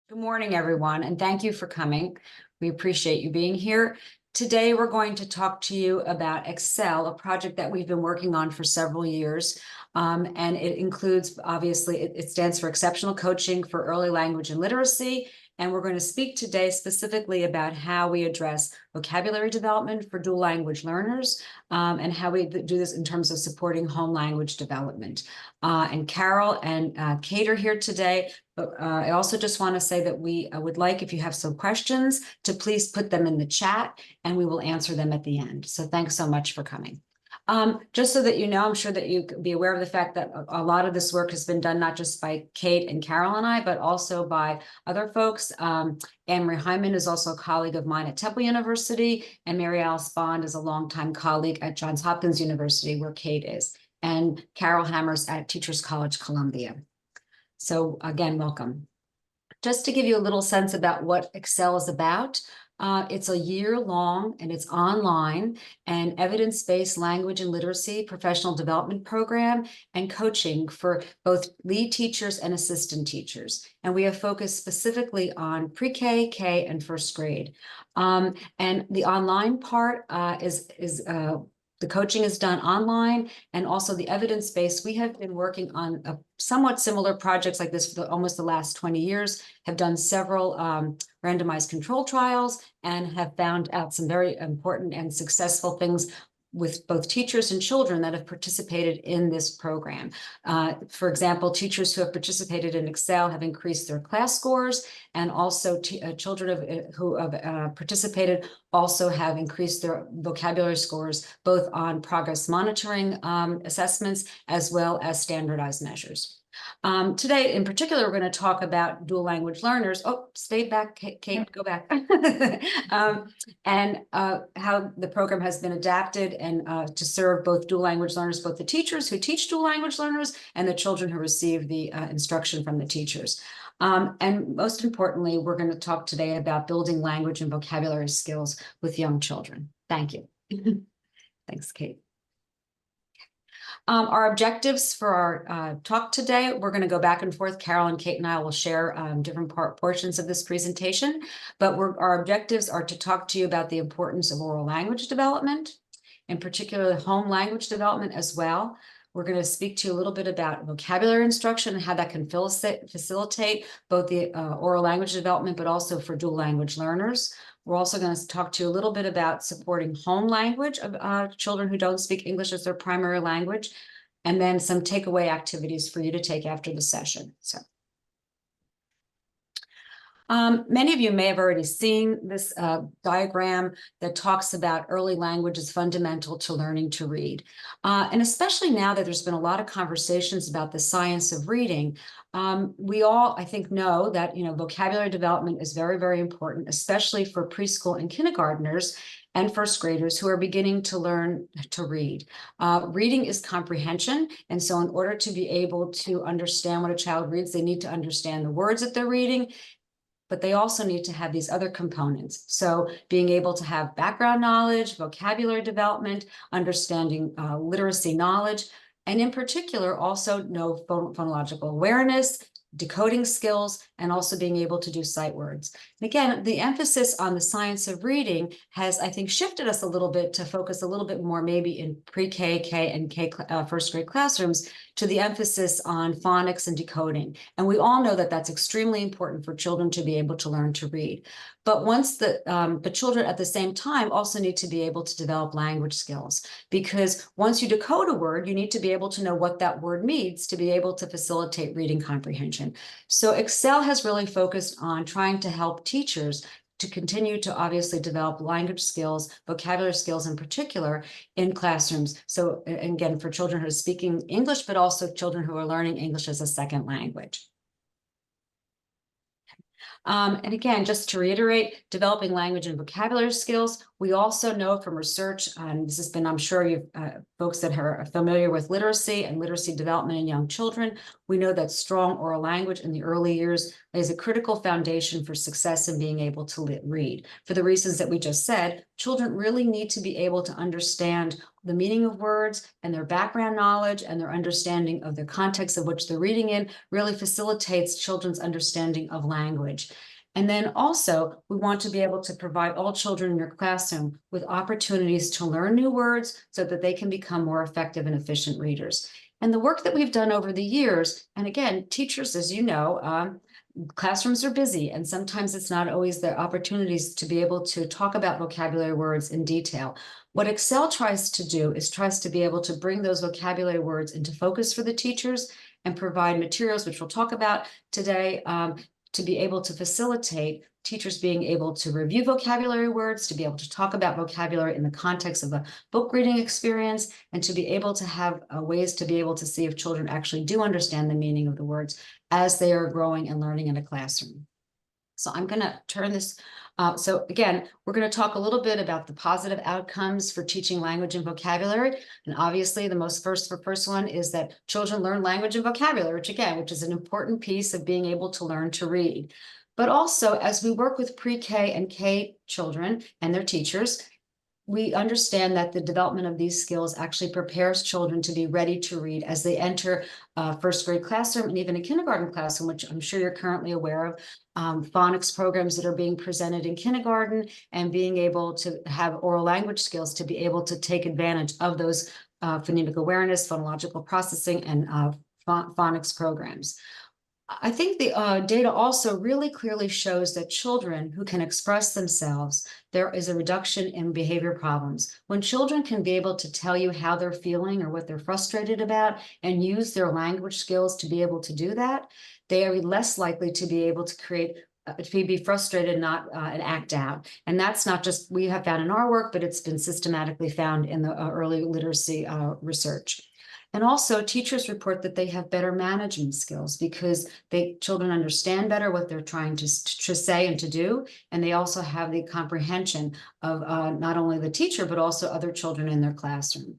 Good morning, everyone, and thank you for coming. We appreciate you being here. Today, we're going to talk to you about Excel, a project that we've been working on for several years. And it includes, obviously, it stands for Exceptional Coaching for Early Language and Literacy. And we're going to speak today specifically about how we address vocabulary development for dual language learners and how we do this in terms of supporting home language development. And Carol and Kate are here today. But I also just want to say that we would like, if you have some questions, to please put them in the chat and we will answer them at the end. So thanks so much for coming. Just so that you know, I'm sure that you be aware of the fact that a lot of this work has been done not just by Kate and Carol and I, but also by other folks. Anne-Marie Hyman is also a colleague of mine at Temple University, and Mary Alice Bond is a longtime colleague at Johns Hopkins University, where Kate is, and Carol Hammers at Teachers College, Columbia. So again, welcome. Just to give you a little sense about what Excel is about, it's a year-long and it's online and evidence-based language and literacy professional development program and coaching for both lead teachers and assistant teachers. And we have focused specifically on pre-K, K, and first grade. And the online part the coaching is done online, and also the evidence-based. We have been working on a somewhat similar projects like this for almost the last 20 years, have done several randomized control trials, and have found out some very important and successful things with both teachers and children that have participated in this program. For example, teachers who have participated in Excel have increased their class scores, and also children who have participated also have increased their vocabulary scores, both on progress monitoring assessments as well as standardized measures. Today, in particular, we're going to talk about dual language learners. Oh, stay back, Kate, go back. And how the program has been adapted and to serve both dual language learners, both the teachers who teach dual language learners and the children who receive the instruction from the teachers. And most importantly, we're going to talk today about building language and vocabulary skills with young children. Thank you. Thanks, Kate. Our objectives for our talk today, we're going to go back and forth. Carol and Kate and I will share different portions of this presentation, but our objectives are to talk to you about the importance of oral language development, in particular home language development as well. We're going to speak to you a little bit about vocabulary instruction and how that can facilitate both the oral language development, but also for dual language learners. We're also going to talk to you a little bit about supporting home language of children who don't speak English as their primary language, and then some takeaway activities for you to take after the session. So, many of you may have already seen this diagram that talks about early language is fundamental to learning to read. And especially now that there's been a lot of conversations about the science of reading, we all, I think, know that, vocabulary development is very, very important, especially for preschool and kindergartners and first graders who are beginning to learn to read. Reading is comprehension. And so in order to be able to understand what a child reads, they need to understand the words that they're reading, but they also need to have these other components. So being able to have background knowledge, vocabulary development, understanding literacy knowledge, and in particular, also know phonological awareness, decoding skills, and also being able to do sight words. And again, the emphasis on the science of reading has, I think, shifted us a little bit to focus a little bit more maybe in pre-K, K, and K first grade classrooms to the emphasis on phonics and decoding. And we all know that that's extremely important for children to be able to learn to read. But but children at the same time also need to be able to develop language skills, because once you decode a word, you need to be able to know what that word means to be able to facilitate reading comprehension. So Excel has really focused on trying to help teachers to continue to obviously develop language skills, vocabulary skills in particular in classrooms. So again, for children who are speaking English, but also children who are learning English as a second language. And again, just to reiterate, developing language and vocabulary skills, we also know from research, and this has been, I'm sure you folks that are familiar with literacy and literacy development in young children, we know that strong oral language in the early years is a critical foundation for success in being able to read. For the reasons that we just said, children really need to be able to understand the meaning of words, and their background knowledge and their understanding of the context of which they're reading in really facilitates children's understanding of language. And then also, we want to be able to provide all children in your classroom with opportunities to learn new words so that they can become more effective and efficient readers. And the work that we've done over the years, and again, teachers, as you know, classrooms are busy, and sometimes it's not always the opportunities to be able to talk about vocabulary words in detail. What Excel tries to do is tries to be able to bring those vocabulary words into focus for the teachers and provide materials, which we'll talk about today, to be able to facilitate teachers being able to review vocabulary words, to be able to talk about vocabulary in the context of a book reading experience, and to be able to have ways to be able to see if children actually do understand the meaning of the words as they are growing and learning in a classroom. So I'm going to turn this. So again, we're going to talk a little bit about the positive outcomes for teaching language and vocabulary. And obviously, the first one is that children learn language and vocabulary, which is an important piece of being able to learn to read. But also, as we work with pre-K and K children and their teachers, we understand that the development of these skills actually prepares children to be ready to read as they enter first grade classroom and even a kindergarten classroom, which I'm sure you're currently aware of. Phonics programs that are being presented in kindergarten, and being able to have oral language skills to be able to take advantage of those phonemic awareness, phonological processing, and phonics programs. I think the data also really clearly shows that children who can express themselves, there is a reduction in behavior problems. When children can be able to tell you how they're feeling or what they're frustrated about and use their language skills to be able to do that, they are less likely to be able to be frustrated, not and act out. And that's not just we have found in our work, but it's been systematically found in the early literacy research. And also, teachers report that they have better management skills because children understand better what they're trying to say and to do, and they also have the comprehension of not only the teacher, but also other children in their classroom.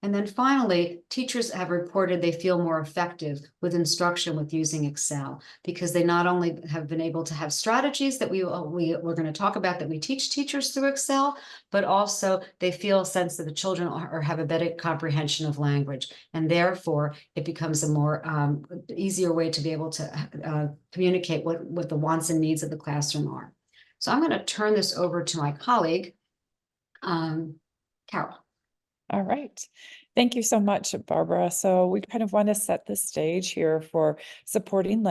And then finally, teachers have reported they feel more effective with instruction with using Excel, because they not only have been able to have strategies that we're going to talk about that we teach teachers through Excel, but also they feel a sense that the children have a better comprehension of language. And therefore, it becomes a more easier way to be able to communicate what the wants and needs of the classroom are. So I'm going to turn this over to my colleague, Carol. All right. Thank you so much, Barbara. So we kind of want to set the stage here for supporting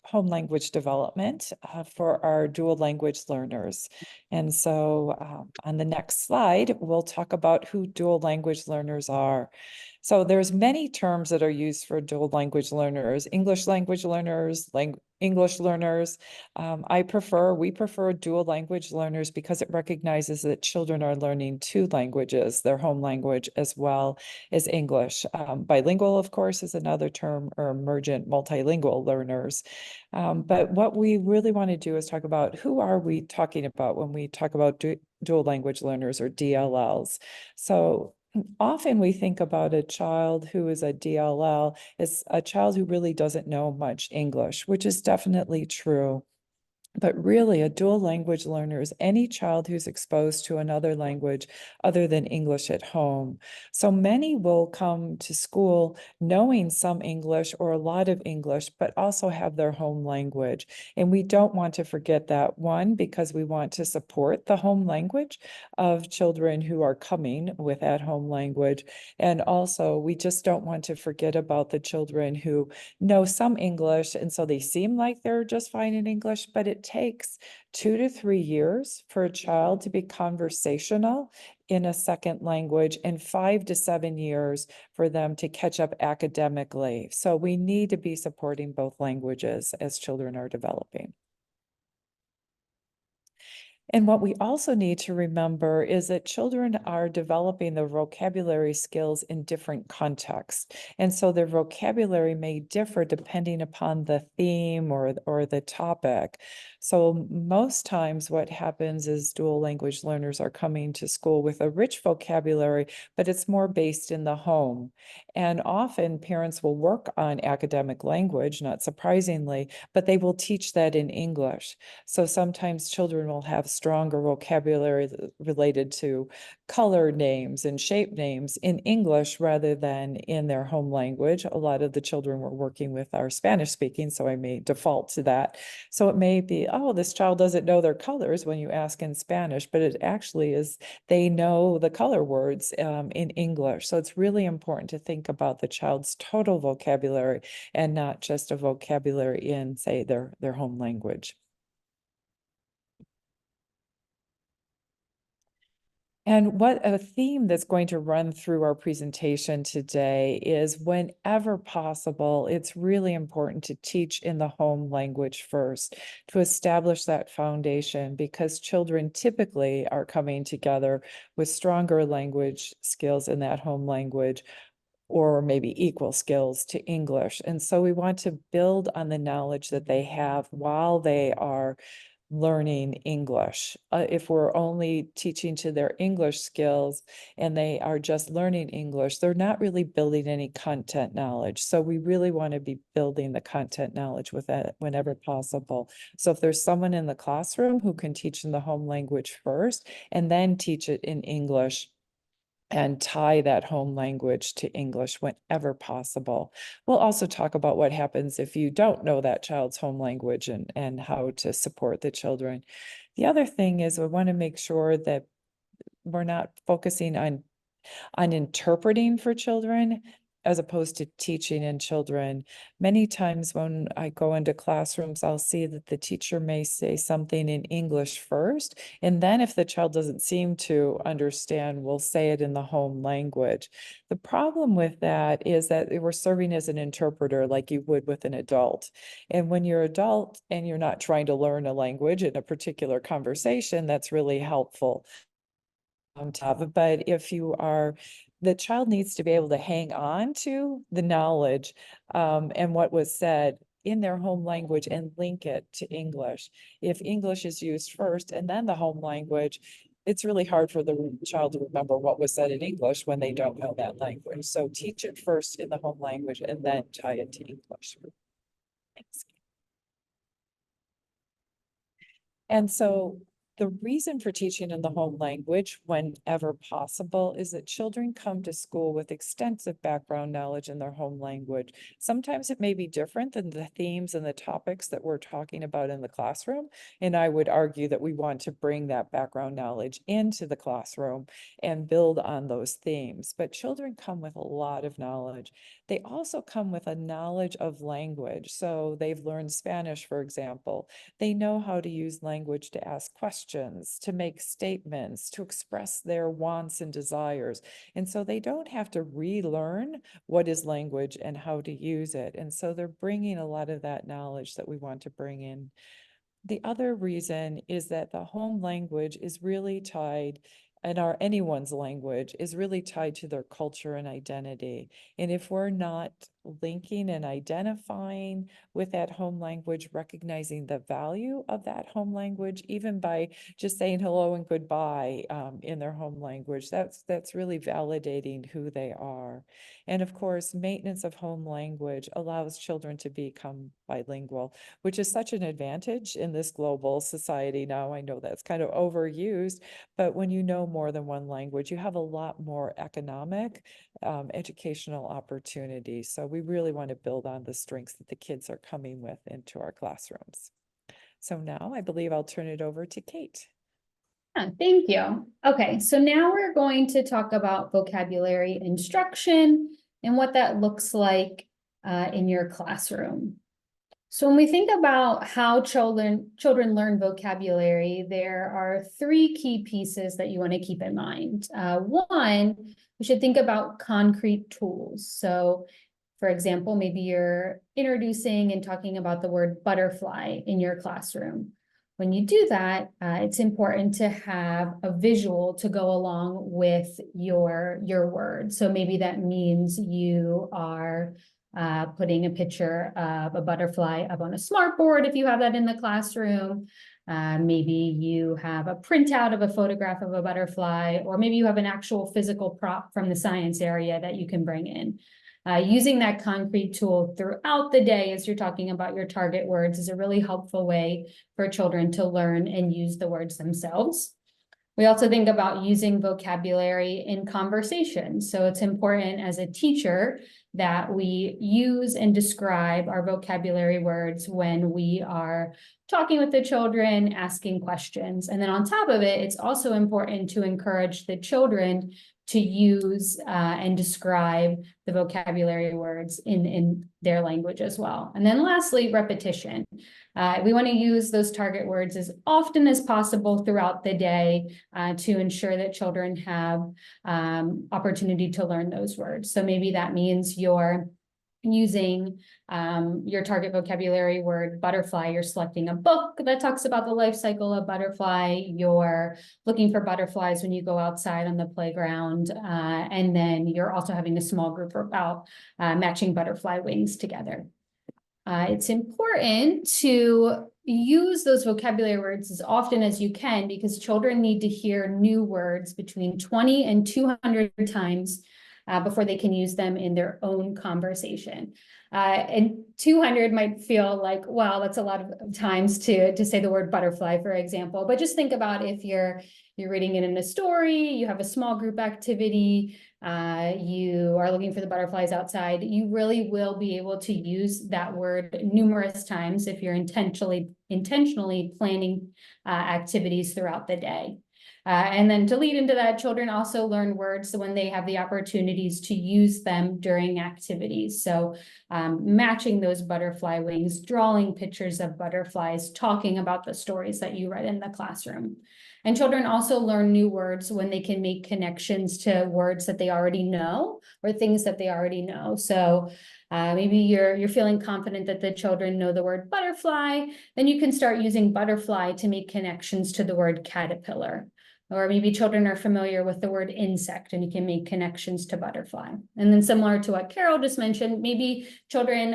home language development for our dual language learners. And so on the next slide, we'll talk about who dual language learners are. So there's many terms that are used for dual language learners: English language learners, English learners. We prefer dual language learners because it recognizes that children are learning two languages, their home language as well as English. Bilingual, of course, is another term, or emergent multilingual learners. But what we really want to do is talk about who are we talking about when we talk about dual language learners, or DLLs. So often we think about a child who is a DLL as a child who really doesn't know much English, which is definitely true. But really, a dual language learner is any child who's exposed to another language other than English at home. So many will come to school knowing some English or a lot of English, but also have their home language. And we don't want to forget that, one, because we want to support the home language of children who are coming with that home language. And also, we just don't want to forget about the children who know some English, and so they seem like they're just fine in English, but it takes 2 to 3 years for a child to be conversational in a second language, and 5 to 7 years for them to catch up academically. So we need to be supporting both languages as children are developing. And what we also need to remember is that children are developing their vocabulary skills in different contexts. And so their vocabulary may differ depending upon the theme or the topic. So most times what happens is dual language learners are coming to school with a rich vocabulary, but it's more based in the home. And often parents will work on academic language, not surprisingly, but they will teach that in English. So sometimes children will have stronger vocabulary related to color names and shape names in English rather than in their home language. A lot of the children we're working with are Spanish speaking, so I may default to that. So it may be, oh, this child doesn't know their colors when you ask in Spanish, but it actually is, they know the color words in English. So it's really important to think about the child's total vocabulary and not just a vocabulary in, say, their home language. And what a theme that's going to run through our presentation today is whenever possible, it's really important to teach in the home language first to establish that foundation, because children typically are coming together with stronger language skills in that home language, or maybe equal skills to English. And so we want to build on the knowledge that they have while they are learning English. If we're only teaching to their English skills and they are just learning English, they're not really building any content knowledge. So we really want to be building the content knowledge with that whenever possible. So if there's someone in the classroom who can teach in the home language first and then teach it in English, and tie that home language to English whenever possible. We'll also talk about what happens if you don't know that child's home language and how to support the children. The other thing is we want to make sure that we're not focusing on interpreting for children as opposed to teaching in children. Many times when I go into classrooms, I'll see that the teacher may say something in English first, and then if the child doesn't seem to understand, we'll say it in the home language. The problem with that is that we're serving as an interpreter like you would with an adult. And when you're adult and you're not trying to learn a language in a particular conversation, that's really helpful. On top of, but if you are, the child needs to be able to hang on to the knowledge and what was said in their home language and link it to English. If English is used first and then the home language, it's really hard for the child to remember what was said in English when they don't know that language. So teach it first in the home language and then tie it to English. Thanks. And so the reason for teaching in the home language whenever possible is that children come to school with extensive background knowledge in their home language. Sometimes it may be different than the themes and the topics that we're talking about in the classroom. And I would argue that we want to bring that background knowledge into the classroom and build on those themes. But children come with a lot of knowledge. They also come with a knowledge of language. So they've learned Spanish, for example. They know how to use language to ask questions, to make statements, to express their wants and desires. And so they don't have to relearn what is language and how to use it. And so they're bringing a lot of that knowledge that we want to bring in. The other reason is that the home language is really tied, and anyone's language is really tied to their culture and identity. And if we're not linking and identifying with that home language, recognizing the value of that home language, even by just saying hello and goodbye in their home language, that's really validating who they are. And of course, maintenance of home language allows children to become bilingual, which is such an advantage in this global society now. I know that's kind of overused, but when you know more than one language, you have a lot more economic, educational opportunities. So we really want to build on the strengths that the kids are coming with into our classrooms. So now I believe I'll turn it over to Kate. Thank you. Okay, so now we're going to talk about vocabulary instruction and what that looks like in your classroom. So when we think about how children learn vocabulary, there are three key pieces that you want to keep in mind. One, we should think about concrete tools. So for example, maybe you're introducing and talking about the word butterfly in your classroom. When you do that, it's important to have a visual to go along with your word. So maybe that means you are putting a picture of a butterfly up on a smartboard if you have that in the classroom. Maybe you have a printout of a photograph of a butterfly, or maybe you have an actual physical prop from the science area that you can bring in. Using that concrete tool throughout the day as you're talking about your target words is a really helpful way for children to learn and use the words themselves. We also think about using vocabulary in conversation. So it's important as a teacher that we use and describe our vocabulary words when we are talking with the children, asking questions. And then on top of it, it's also important to encourage the children to use and describe the vocabulary words in their language as well. And then lastly, repetition. We want to use those target words as often as possible throughout the day to ensure that children have opportunity to learn those words. So maybe that means you're using your target vocabulary word butterfly, you're selecting a book that talks about the life cycle of butterfly, you're looking for butterflies when you go outside on the playground, and then you're also having a small group about matching butterfly wings together. It's important to use those vocabulary words as often as you can because children need to hear new words between 20 and 200 times before they can use them in their own conversation. And 200 might feel like, wow, that's a lot of times to say the word butterfly, for example. But just think about if you're reading it in a story, you have a small group activity, you are looking for the butterflies outside, you really will be able to use that word numerous times if you're intentionally planning activities throughout the day. And then to lead into that, children also learn words when they have the opportunities to use them during activities. So matching those butterfly wings, drawing pictures of butterflies, talking about the stories that you read in the classroom. And children also learn new words when they can make connections to words that they already know or things that they already know. So maybe you're feeling confident that the children know the word butterfly, then you can start using butterfly to make connections to the word caterpillar. Or maybe children are familiar with the word insect and you can make connections to butterfly. And then similar to what Carol just mentioned, maybe children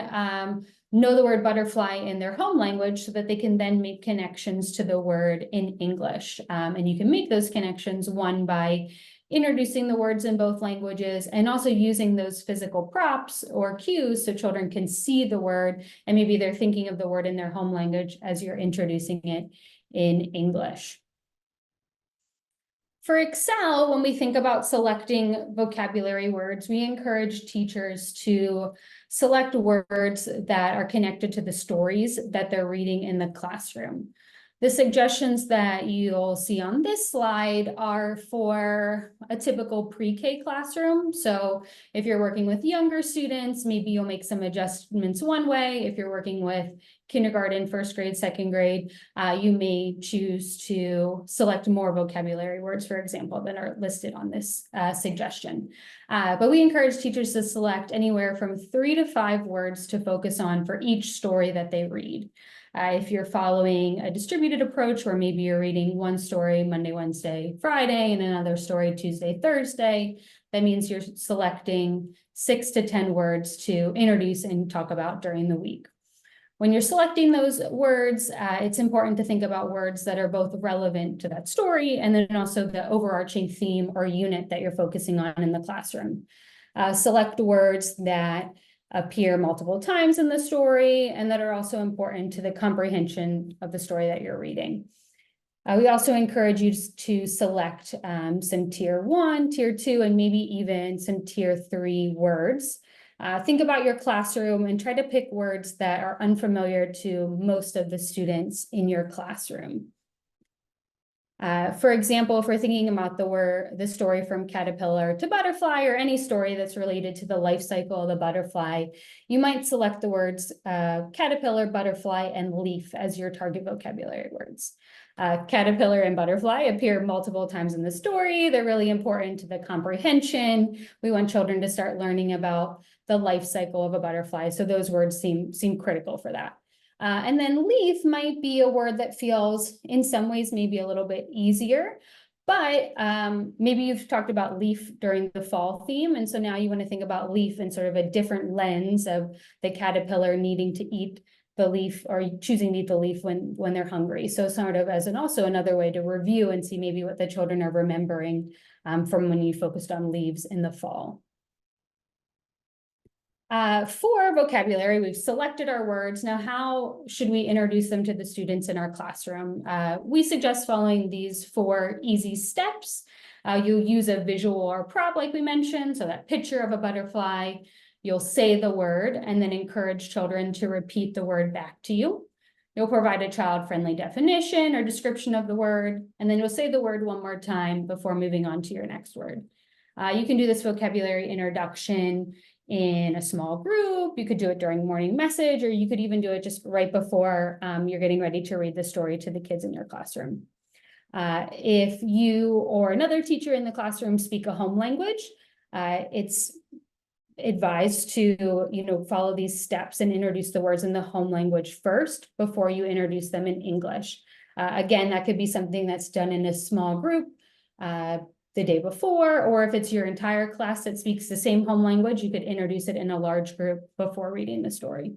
know the word butterfly in their home language so that they can then make connections to the word in English. And you can make those connections, one, by introducing the words in both languages and also using those physical props or cues so children can see the word and maybe they're thinking of the word in their home language as you're introducing it in English. For Excel, when we think about selecting vocabulary words, we encourage teachers to select words that are connected to the stories that they're reading in the classroom. The suggestions that you'll see on this slide are for a typical pre-K classroom. So if you're working with younger students, maybe you'll make some adjustments one way. If you're working with kindergarten, first grade, second grade, you may choose to select more vocabulary words, for example, than are listed on this suggestion. But we encourage teachers to select anywhere from 3 to 5 words to focus on for each story that they read. If you're following a distributed approach where maybe you're reading one story Monday, Wednesday, Friday, and another story Tuesday, Thursday, that means you're selecting 6 to 10 words to introduce and talk about during the week. When you're selecting those words, it's important to think about words that are both relevant to that story and then also the overarching theme or unit that you're focusing on in the classroom. Select words that appear multiple times in the story and that are also important to the comprehension of the story that you're reading. We also encourage you to select some tier 1, tier 2, and maybe even some tier 3 words. Think about your classroom and try to pick words that are unfamiliar to most of the students in your classroom. For example, if we're thinking about the story from caterpillar to butterfly or any story that's related to the life cycle of the butterfly, you might select the words caterpillar, butterfly, and leaf as your target vocabulary words. Caterpillar and butterfly appear multiple times in the story. They're really important to the comprehension. We want children to start learning about the life cycle of a butterfly. So those words seem critical for that. And then leaf might be a word that feels in some ways maybe a little bit easier, but maybe you've talked about leaf during the fall theme. And so now you want to think about leaf in sort of a different lens of the caterpillar needing to eat the leaf or choosing to eat the leaf when they're hungry. So sort of as also another way to review and see maybe what the children are remembering from when you focused on leaves in the fall. For vocabulary, we've selected our words. Now, how should we introduce them to the students in our classroom? We suggest following these 4 easy steps. You'll use a visual or prop like we mentioned, so that picture of a butterfly. You'll say the word and then encourage children to repeat the word back to you. You'll provide a child-friendly definition or description of the word, and then you'll say the word one more time before moving on to your next word. You can do this vocabulary introduction in a small group. You could do it during morning message, or you could even do it just right before you're getting ready to read the story to the kids in your classroom. If you or another teacher in the classroom speak a home language, it's advised to follow these steps and introduce the words in the home language first before you introduce them in English. Again, that could be something that's done in a small group the day before, or if it's your entire class that speaks the same home language, you could introduce it in a large group before reading the story.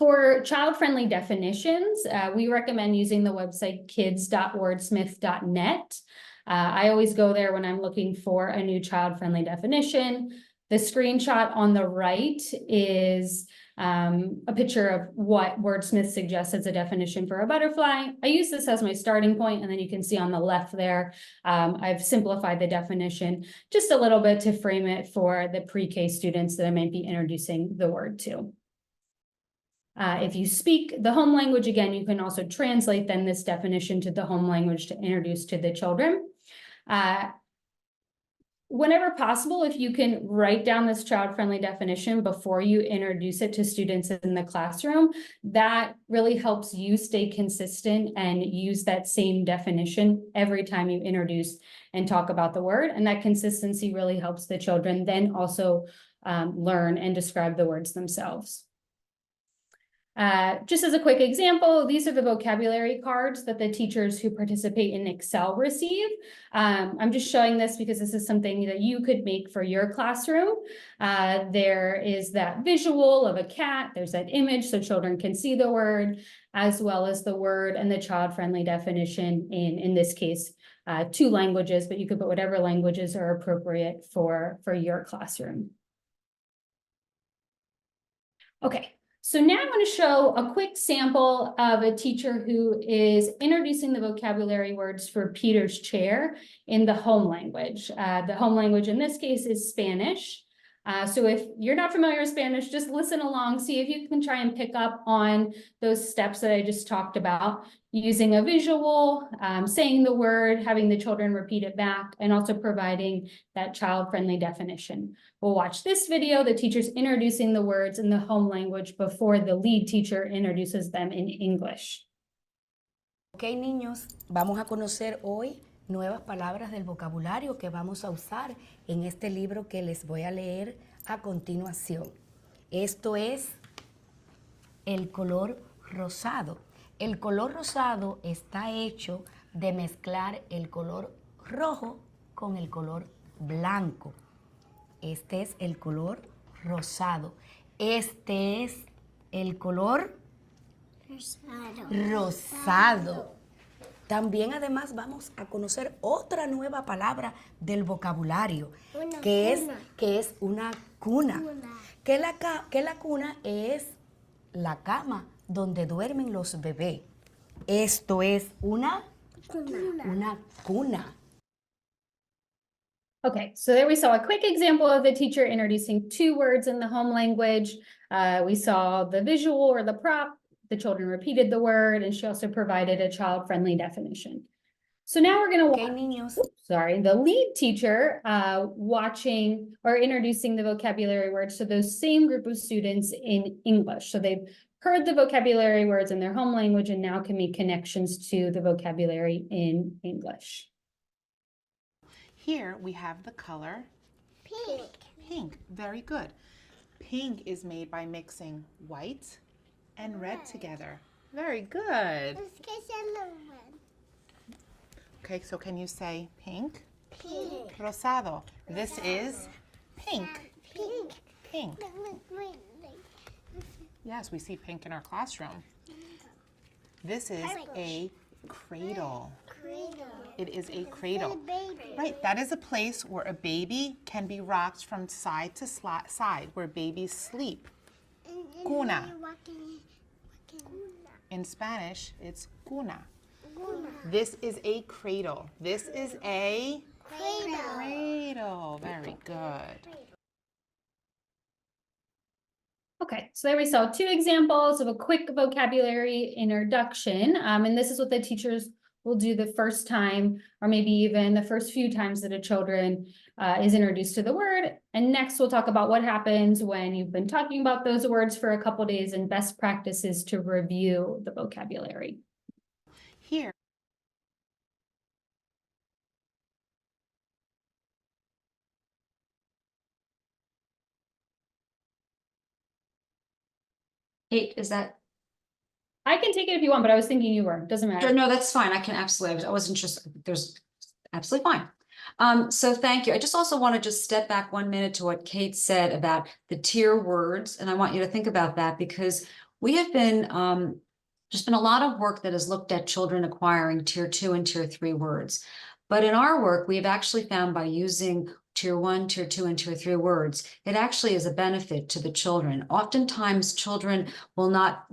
For child-friendly definitions, we recommend using the website kids.wordsmith.net. I always go there when I'm looking for a new child-friendly definition. The screenshot on the right is a picture of what Wordsmith suggests as a definition for a butterfly. I use this as my starting point, and then you can see on the left there, I've simplified the definition just a little bit to frame it for the pre-K students that I might be introducing the word to. If you speak the home language, again, you can also translate then this definition to the home language to introduce to the children. Whenever possible, if you can write down this child-friendly definition before you introduce it to students in the classroom, that really helps you stay consistent and use that same definition every time you introduce and talk about the word. And that consistency really helps the children then also learn and describe the words themselves. Just as a quick example, these are the vocabulary cards that the teachers who participate in Excel receive. I'm just showing this because this is something that you could make for your classroom. There is that visual of a cat, there's that image so children can see the word, as well as the word and the child-friendly definition in this case, 2 languages, but you could put whatever languages are appropriate for your classroom. Okay. So now I'm going to show a quick sample of a teacher who is introducing the vocabulary words for Peter's chair in the home language. The home language in this case is Spanish. So if you're not familiar with Spanish, just listen along, see if you can try and pick up on those steps that I just talked about, using a visual, saying the word, having the children repeat it back, and also providing that child-friendly definition. We'll watch this video, the teacher's introducing the words in the home language before the lead teacher introduces them in English. Ok, niños, vamos a conocer hoy nuevas palabras del vocabulario que vamos a usar en este libro que les voy a leer a continuación. Esto es el color rosado. El color rosado está hecho de mezclar el color rojo con el color blanco. Este es el color rosado. Este es el color rosado. También además vamos a conocer otra nueva palabra del vocabulario, que es una cuna. Que la cuna es la cama donde duermen los bebés. Esto es una cuna. Okay, so there we saw a quick example of the teacher introducing 2 words in the home language. We saw the visual or the prop. The children repeated the word, and she also provided a child-friendly definition. So now we're going to Okay, niños. the lead teacher watching or introducing the vocabulary words to those same group of students in English. So they've heard the vocabulary words in their home language and now can make connections to the vocabulary in English. Here we have the color Pink. pink. Very good. Pink is made by mixing white and red together. Very good. Let's get another one. Okay, so can you say pink? Pink. Rosado. This is pink. Pink. Pink. Wait. Yes, we see pink in our classroom. This is a cradle. It is a cradle. Baby. Right, that is a place where a baby can be rocked from side to side, where babies sleep. Cuna. In Spanish, it's cuna. This is a cradle. This is a cradle. Very good. Okay, so there we saw two examples of a quick vocabulary introduction. And this is what the teachers will do the first time, or maybe even the first few times that a children is introduced to the word. And next we'll talk about what happens when you've been talking about those words for a couple days and best practices to review the vocabulary. Here. Kate, is that? I can take it if you want, but I was thinking you were, doesn't Sure, matter. no, that's fine. I can absolutely, I wasn't just, there's absolutely fine. So thank you. I just also want to just step back 1 minute to what Kate said about the tier words. And I want you to think about that because we have been, there's been a lot of work that has looked at children acquiring tier 2 and tier 3 words. But in our work, we've actually found by using tier 1, tier 2, and tier 3 words, it actually is a benefit to the children. Oftentimes children will not,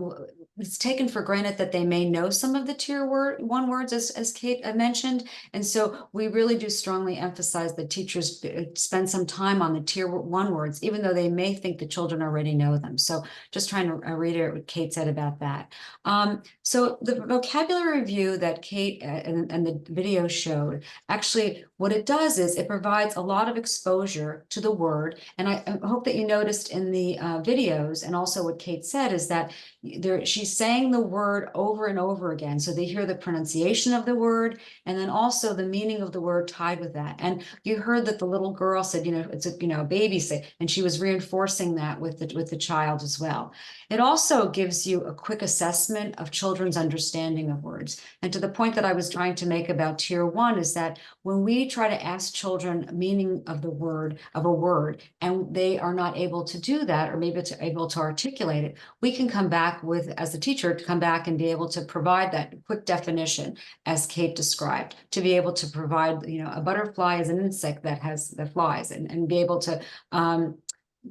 it's taken for granted that they may know some of the tier 1 words, as Kate mentioned. And so we really do strongly emphasize that teachers spend some time on the tier 1 words, even though they may think the children already know them. So just trying to reiterate what Kate said about that. So the vocabulary review that Kate and the video showed, actually what it does is it provides a lot of exposure to the word. And I hope that you noticed in the videos, and also what Kate said is that she's saying the word over and over again. So they hear the pronunciation of the word and then also the meaning of the word tied with that. And you heard that the little girl said, it's a baby say, and she was reinforcing that with the child as well. It also gives you a quick assessment of children's understanding of words. And to the point that I was trying to make about tier 1 is that when we try to ask children meaning of a word, and they are not able to do that, or maybe able to articulate it, we can come back with, as a teacher, to come back and be able to provide that quick definition, as Kate described, to be able to provide, a butterfly is an insect that flies, and be able to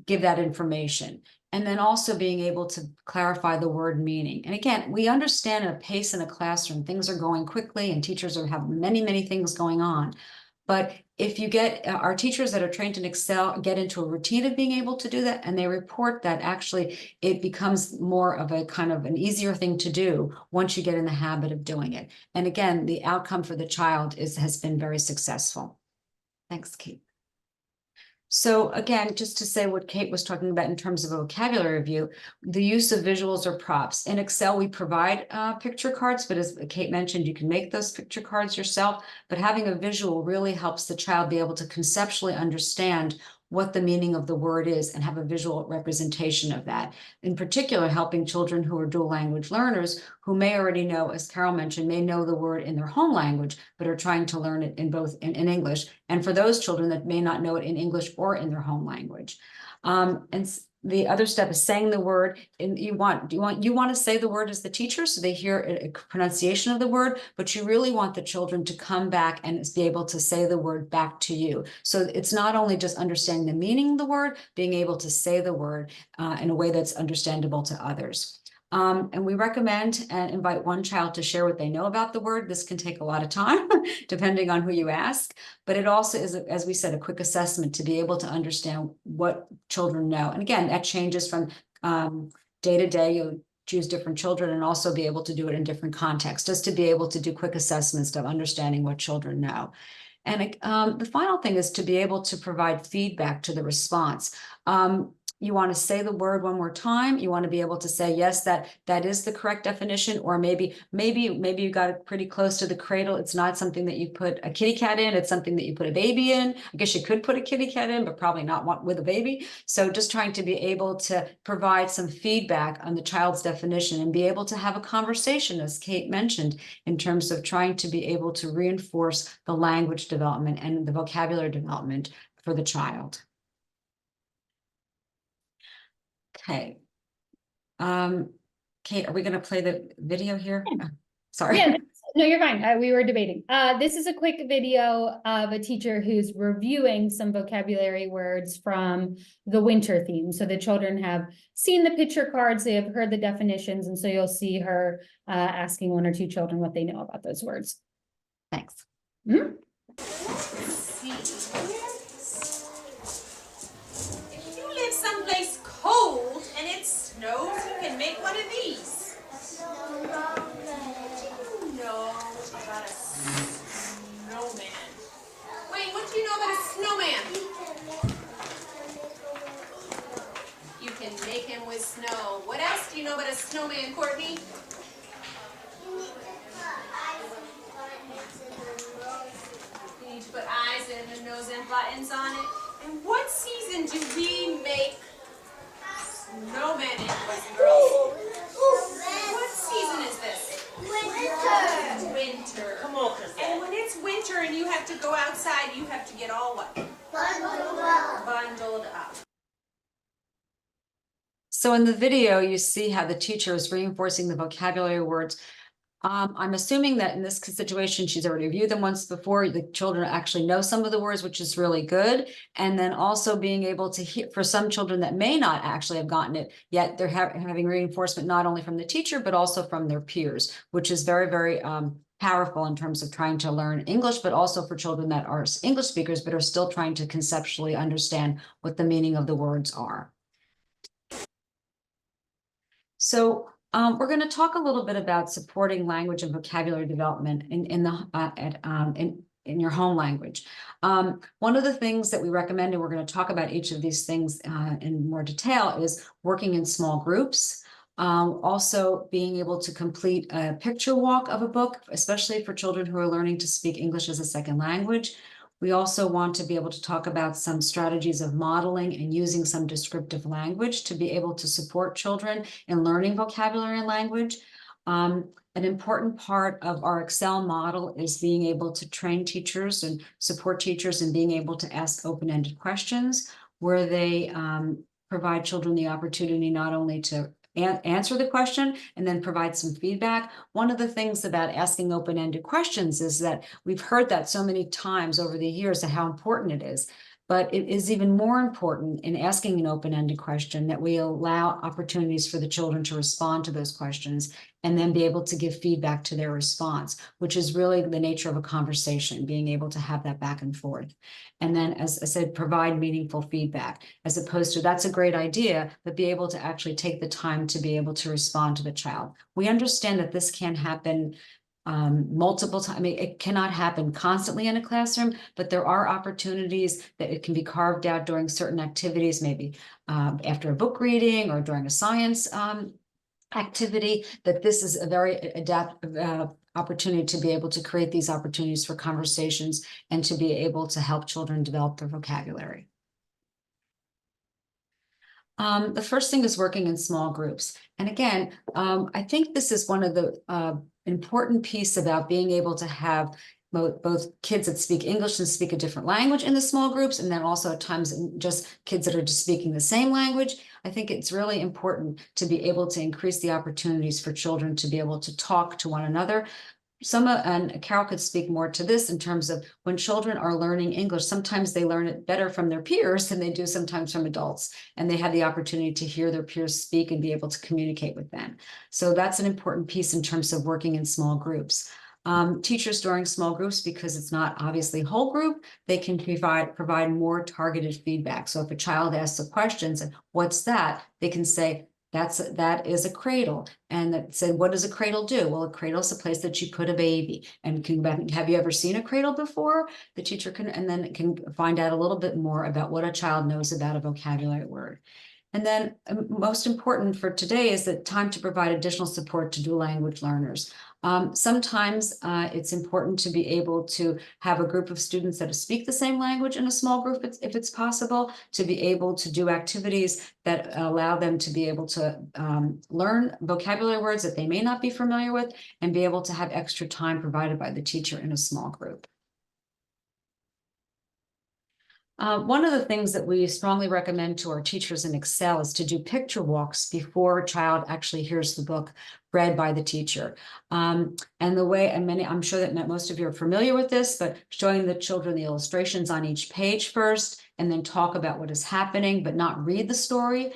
give that information. And then also being able to clarify the word meaning. And again, we understand at a pace in a classroom, things are going quickly and teachers have many, many things going on. But if you get our teachers that are trained in Excel, get into a routine of being able to do that, and they report that actually it becomes more of a kind of an easier thing to do once you get in the habit of doing it. And again, the outcome for the child has been very successful. Thanks, Kate. So again, just to say what Kate was talking about in terms of a vocabulary review, the use of visuals or props. In Excel, we provide picture cards, but as Kate mentioned, you can make those picture cards yourself, but having a visual really helps the child be able to conceptually understand what the meaning of the word is and have a visual representation of that. In particular, helping children who are dual language learners who may already know, as Carol mentioned, may know the word in their home language, but are trying to learn it in both in English. And for those children that may not know it in English or in their home language. And the other step is saying the word, and you want to say the word as the teacher so they hear a pronunciation of the word, but you really want the children to come back and be able to say the word back to you. So it's not only just understanding the meaning of the word, being able to say the word in a way that's understandable to others. And we recommend and invite one child to share what they know about the word. This can take a lot of time, depending on who you ask, but it also is, as we said, a quick assessment to be able to understand what children know. And again, that changes from day to day. You'll choose different children and also be able to do it in different contexts, just to be able to do quick assessments of understanding what children know. And the final thing is to be able to provide feedback to the response. You want to say the word one more time. You want to be able to say, yes, that is the correct definition, or maybe you got it pretty close to the cradle. It's not something that you put a kitty cat in. It's something that you put a baby in. I guess you could put a kitty cat in, but probably not with a baby. So just trying to be able to provide some feedback on the child's definition and be able to have a conversation, as Kate mentioned, in terms of trying to be able to reinforce the language development and the vocabulary development for the child. Okay. Kate, are we going to play the video here? Sorry. Yeah, No, you're fine. We were debating. This is a quick video of a teacher who's reviewing some vocabulary words from the winter theme. So the children have seen the picture cards, they have heard the definitions, and so you'll see her asking one or two children what they know about those words. Thanks. Mhm. If you live someplace cold and it snows, you can make one of these. No, about a snowman. Wait, what do you know about a snowman? You can make him with snow. What else do you know about a snowman, Courtney? You need to put eyes and a nose and buttons on it. And what season do we make snowmen in, boys and girls? What season is this? Winter. Come on, Chris. And when it's winter and you have to go outside, you have to get all what? Bundled up. So in the video, you see how the teacher is reinforcing the vocabulary words. I'm assuming that in this situation, she's already reviewed them once before. The children actually know some of the words, which is really good. And then also being able to hear, for some children that may not actually have gotten it yet, they're having reinforcement not only from the teacher, but also from their peers, which is very, very powerful in terms of trying to learn English, but also for children that are English speakers, but are still trying to conceptually understand what the meaning of the words are. So we're going to talk a little bit about supporting language and vocabulary development in your home language. One of the things that we recommend, and we're going to talk about each of these things in more detail, is working in small groups. Also being able to complete a picture walk of a book, especially for children who are learning to speak English as a second language. We also want to be able to talk about some strategies of modeling and using some descriptive language to be able to support children in learning vocabulary and language. An important part of our Excel model is being able to train teachers and support teachers in being able to ask open-ended questions where they provide children the opportunity not only to answer the question and then provide some feedback. One of the things about asking open-ended questions is that we've heard that so many times over the years of how important it is. But it is even more important in asking an open-ended question that we allow opportunities for the children to respond to those questions and then be able to give feedback to their response, which is really the nature of a conversation, being able to have that back and forth. And then, as I said, provide meaningful feedback, as opposed to that's a great idea, but be able to actually take the time to be able to respond to the child. We understand that this can happen multiple times. I mean, it cannot happen constantly in a classroom, but there are opportunities that it can be carved out during certain activities, maybe after a book reading or during a science activity, that this is a very adaptive opportunity to be able to create these opportunities for conversations and to be able to help children develop their vocabulary. The first thing is working in small groups. And again, I think this is one of the important piece about being able to have both kids that speak English and speak a different language in the small groups, and then also at times just kids that are just speaking the same language. I think it's really important to be able to increase the opportunities for children to be able to talk to one another. And Carol could speak more to this in terms of when children are learning English, sometimes they learn it better from their peers than they do sometimes from adults, and they have the opportunity to hear their peers speak and be able to communicate with them. So that's an important piece in terms of working in small groups. Teachers during small groups, because it's not obviously whole group, they can provide more targeted feedback. So if a child asks a question, and what's that? They can say, that is a cradle. And that said, what does a cradle do? Well, a cradle is a place that you put a baby. And have you ever seen a cradle before? The teacher can, and then can find out a little bit more about what a child knows about a vocabulary word. And then most important for today is the time to provide additional support to dual language learners. Sometimes it's important to be able to have a group of students that speak the same language in a small group, if it's possible, to be able to do activities that allow them to be able to learn vocabulary words that they may not be familiar with, and be able to have extra time provided by the teacher in a small group. One of the things that we strongly recommend to our teachers in Excel is to do picture walks before a child actually hears the book read by the teacher. And the way, and I'm sure that most of you are familiar with this, but showing the children the illustrations on each page first, and then talk about what is happening, but not read the story.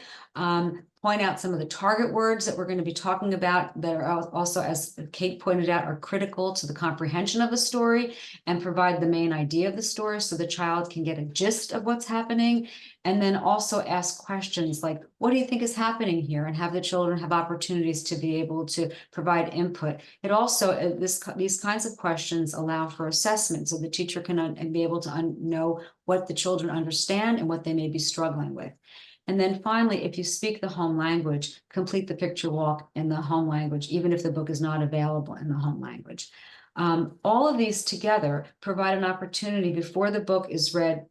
Point out some of the target words that we're going to be talking about that are also, as Kate pointed out, are critical to the comprehension of the story, and provide the main idea of the story so the child can get a gist of what's happening. And then also ask questions like, what do you think is happening here? And have the children have opportunities to be able to provide input. It also, these kinds of questions allow for assessment, so the teacher can be able to know what the children understand and what they may be struggling with. And then finally, if you speak the home language, complete the picture walk in the home language, even if the book is not available in the home language. All of these together provide an opportunity before the book is read,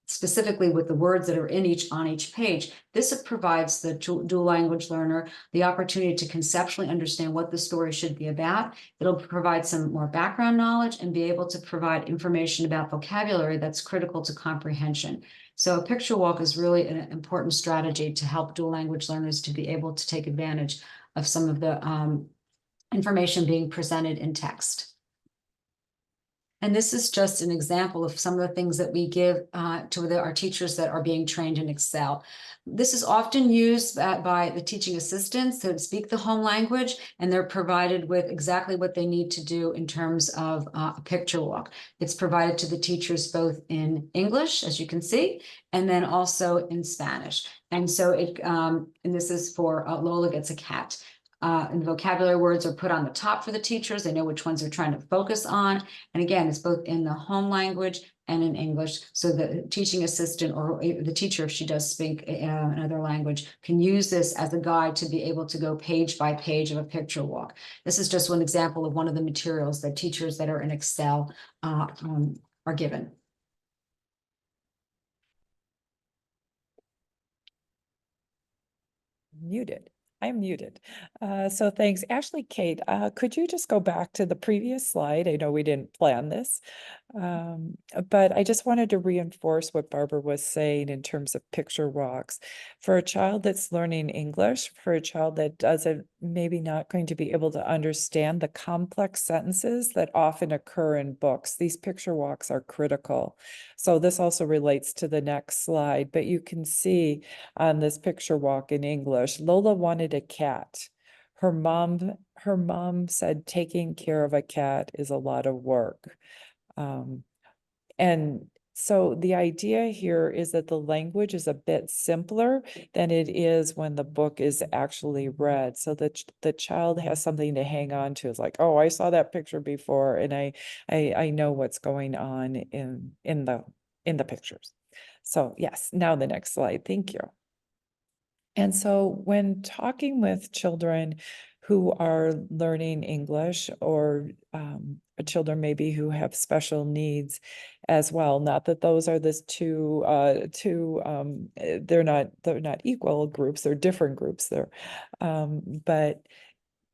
specifically with the words that are on each page. This provides the dual language learner the opportunity to conceptually understand what the story should be about. It'll provide some more background knowledge and be able to provide information about vocabulary that's critical to comprehension. So a picture walk is really an important strategy to help dual language learners to be able to take advantage of some of the information being presented in text. And this is just an example of some of the things that we give to our teachers that are being trained in Excel. This is often used by the teaching assistants who speak the home language, and they're provided with exactly what they need to do in terms of a picture walk. It's provided to the teachers both in English, as you can see, and then also in Spanish. And so and this is for Lola Gets a Cat. And the vocabulary words are put on the top for the teachers. They know which ones they're trying to focus on. And again, it's both in the home language and in English. So the teaching assistant or the teacher, if she does speak another language, can use this as a guide to be able to go page by page of a picture walk. This is just one example of one of the materials that teachers that are in Excel are given. Muted. I'm muted. So thanks. Actually, Kate, could you just go back to the previous slide? I know we didn't plan this, but I just wanted to reinforce what Barbara was saying in terms of picture walks. For a child that's learning English, for a child that doesn't, maybe not going to be able to understand the complex sentences that often occur in books, these picture walks are critical. So this also relates to the next slide, but you can see on this picture walk in English, Lola wanted a cat. Her mom said taking care of a cat is a lot of work. And so the idea here is that the language is a bit simpler than it is when the book is actually read, so that the child has something to hang on to. It's like, oh, I saw that picture before, and I know what's going on in the pictures. So yes, now the next slide. Thank you. And so when talking with children who are learning English, or children maybe who have special needs as well, not that those are they're not equal groups, they're different groups there, but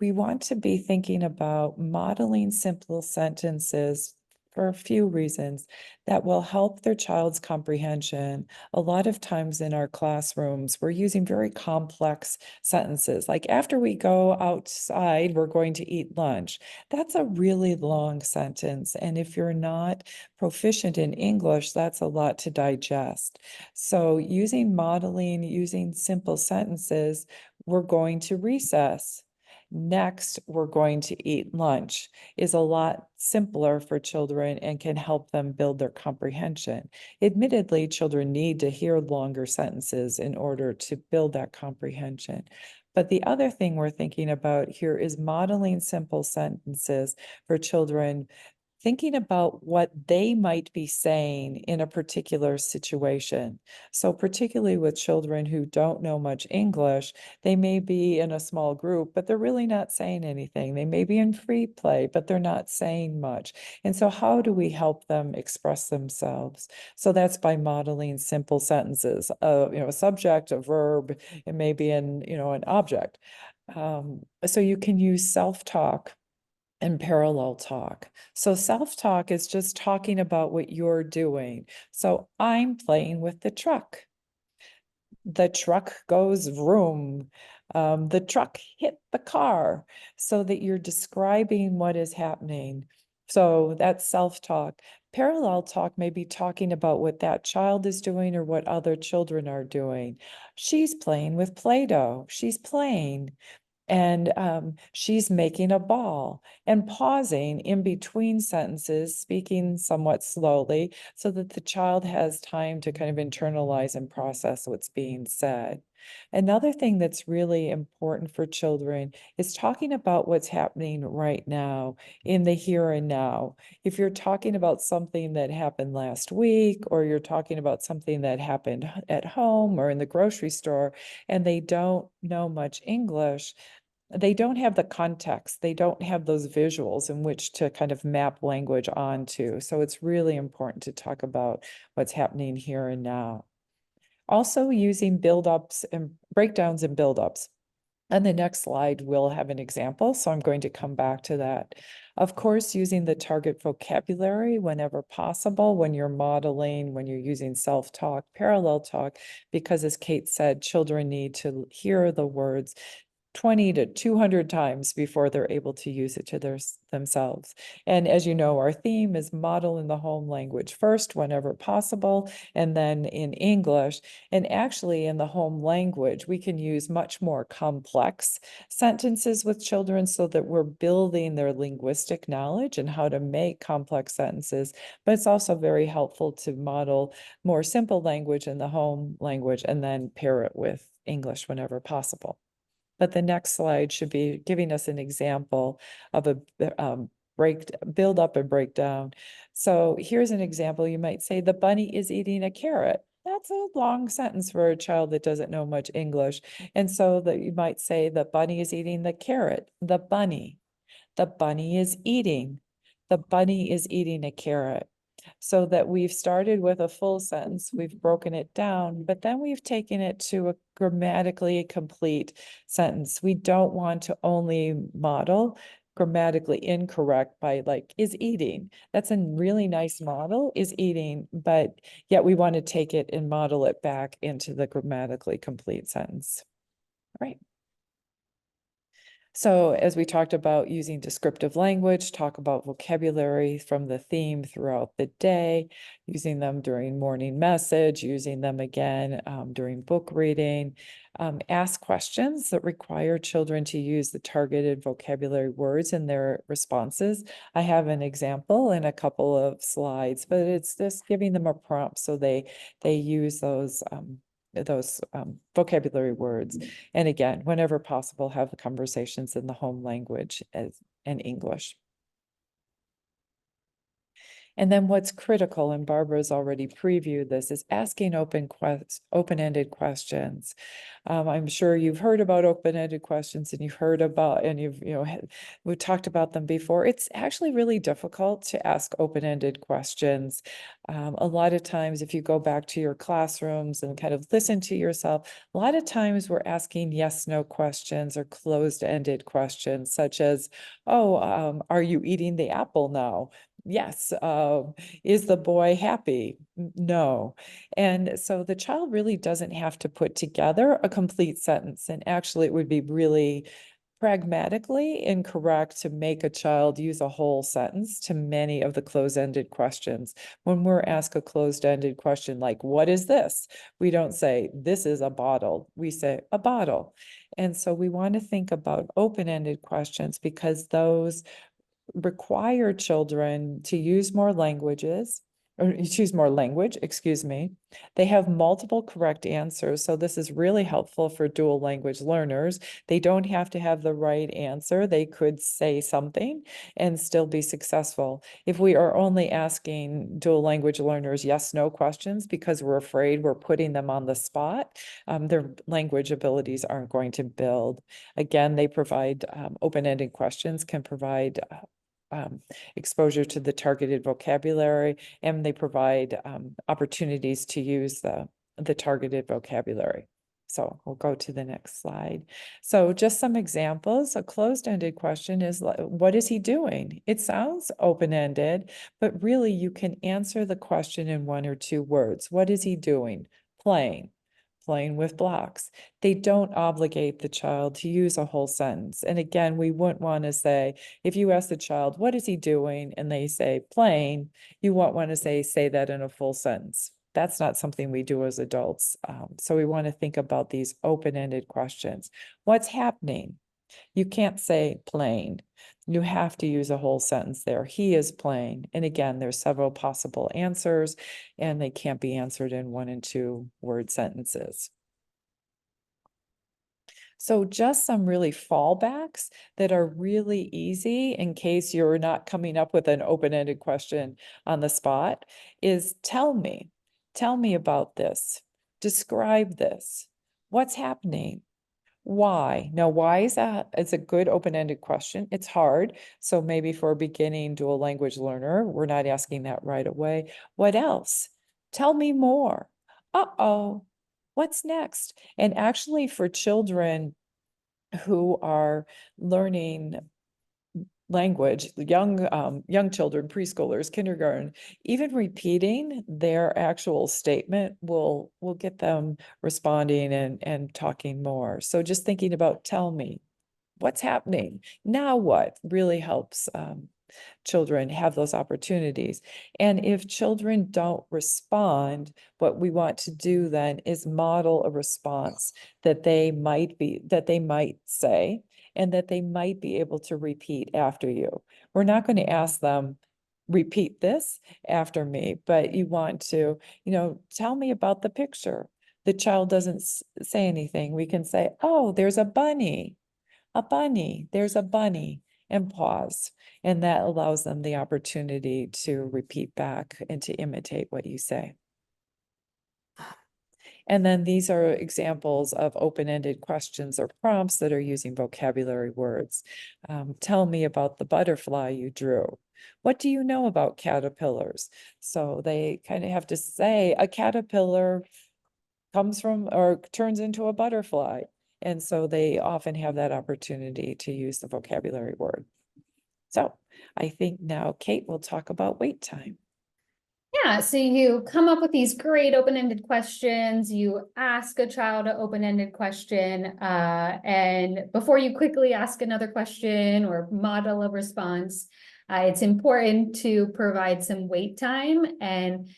we want to be thinking about modeling simple sentences for a few reasons that will help their child's comprehension. A lot of times in our classrooms, we're using very complex sentences, like after we go outside, we're going to eat lunch. That's a really long sentence. And if you're not proficient in English, that's a lot to digest. So using modeling, using simple sentences, we're going to recess. Next, we're going to eat lunch is a lot simpler for children and can help them build their comprehension. Admittedly, children need to hear longer sentences in order to build that comprehension. But the other thing we're thinking about here is modeling simple sentences for children, thinking about what they might be saying in a particular situation. So particularly with children who don't know much English, they may be in a small group, but they're really not saying anything. They may be in free play, but they're not saying much. And so how do we help them express themselves? So that's by modeling simple sentences, a subject, a verb, it may be an object. So you can use self-talk and parallel talk. So self-talk is just talking about what you're doing. So I'm playing with the truck. The truck goes vroom. The truck hit the car, so that you're describing what is happening. So that's self-talk. Parallel talk may be talking about what that child is doing or what other children are doing. She's playing with Play-Doh. She's playing. And she's making a ball and pausing in between sentences, speaking somewhat slowly so that the child has time to kind of internalize and process what's being said. Another thing that's really important for children is talking about what's happening right now in the here and now. If you're talking about something that happened last week, or you're talking about something that happened at home or in the grocery store, and they don't know much English, they don't have the context, they don't have those visuals in which to kind of map language onto. So it's really important to talk about what's happening here and now. Also using build-ups and breakdowns and build-ups. On the next slide, we'll have an example, so I'm going to come back to that. Of course, using the target vocabulary whenever possible, when you're modeling, when you're using self-talk, parallel talk, because as Kate said, children need to hear the words 20 to 200 times before they're able to use it to themselves. And as you know, our theme is model in the home language first, whenever possible, and then in English. And actually in the home language, we can use much more complex sentences with children so that we're building their linguistic knowledge and how to make complex sentences. But it's also very helpful to model more simple language in the home language and then pair it with English whenever possible. But the next slide should be giving us an example of a build up and breakdown. So here's an example. You might say the bunny is eating a carrot. That's a long sentence for a child that doesn't know much English. And so that you might say the bunny is eating the carrot. The bunny is eating. The bunny is eating a carrot. So that we've started with a full sentence, we've broken it down, but then we've taken it to a grammatically complete sentence. We don't want to only model grammatically incorrect by like is eating. That's a really nice model, is eating, but yet we want to take it and model it back into the grammatically complete sentence. Right. So as we talked about using descriptive language, talk about vocabulary from the theme throughout the day, using them during morning message, using them again during book reading, ask questions that require children to use the targeted vocabulary words in their responses. I have an example in a couple of slides, but it's just giving them a prompt so they use those vocabulary words. And again, whenever possible, have the conversations in the home language in English. And then what's critical, and Barbara's already previewed this, is asking open-ended questions. I'm sure you've heard about open-ended questions, and you've heard about, and we've talked about them before. It's actually really difficult to ask open-ended questions. A lot of times, if you go back to your classrooms and kind of listen to yourself, a lot of times we're asking yes/no questions or closed-ended questions, such as, oh, are you eating the apple now? Yes. Is the boy happy? No. And so the child really doesn't have to put together a complete sentence. And actually, it would be really pragmatically incorrect to make a child use a whole sentence to many of the closed-ended questions. When we're asked a closed-ended question like, what is this? We don't say, this is a bottle. We say, a bottle. And so we want to think about open-ended questions because those require children to use more languages, or choose more language, excuse me. They have multiple correct answers. So this is really helpful for dual language learners. They don't have to have the right answer. They could say something and still be successful. If we are only asking dual language learners yes/no questions because we're afraid we're putting them on the spot, their language abilities aren't going to build. Again, they provide open-ended questions, can provide exposure to the targeted vocabulary, and they provide opportunities to use the targeted vocabulary. So we'll go to the next slide. So just some examples. A closed-ended question is, what is he doing? It sounds open-ended, but really you can answer the question in 1 or 2 words. What is he doing? Playing with blocks. They don't obligate the child to use a whole sentence. And again, we wouldn't want to say, if you ask the child, what is he doing? And they say playing, you won't want to say that in a full sentence. That's not something we do as adults. So we want to think about these open-ended questions. What's happening? You can't say playing. You have to use a whole sentence there. He is playing. And again, there's several possible answers, and they can't be answered in 1 and 2 word sentences. So just some really fallbacks that are really easy in case you're not coming up with an open-ended question on the spot is tell me about this. Describe this. What's happening? Why? Now, why is that? It's a good open-ended question. It's hard. So maybe for a beginning dual language learner, we're not asking that right away. What else? Tell me more. Uh-oh, what's next? And actually for children who are learning language, young children, preschoolers, kindergarten, even repeating their actual statement will get them responding and talking more. So just thinking about tell me, what's happening? Now what really helps children have those opportunities. And if children don't respond, what we want to do then is model a response that they might say, and that they might be able to repeat after you. We're not going to ask them, repeat this after me, but you want to, tell me about the picture. The child doesn't say anything. We can say, oh, there's a bunny, there's a bunny, and pause. And that allows them the opportunity to repeat back and to imitate what you say. And then these are examples of open-ended questions or prompts that are using vocabulary words. Tell me about the butterfly you drew. What do you know about caterpillars? So they kind of have to say a caterpillar comes from or turns into a butterfly. And so they often have that opportunity to use the vocabulary word. So I think now Kate will talk about wait time. Yeah, so you come up with these great open-ended questions, you ask a child an open-ended question, and before you quickly ask another question or model a response, it's important to provide some wait time and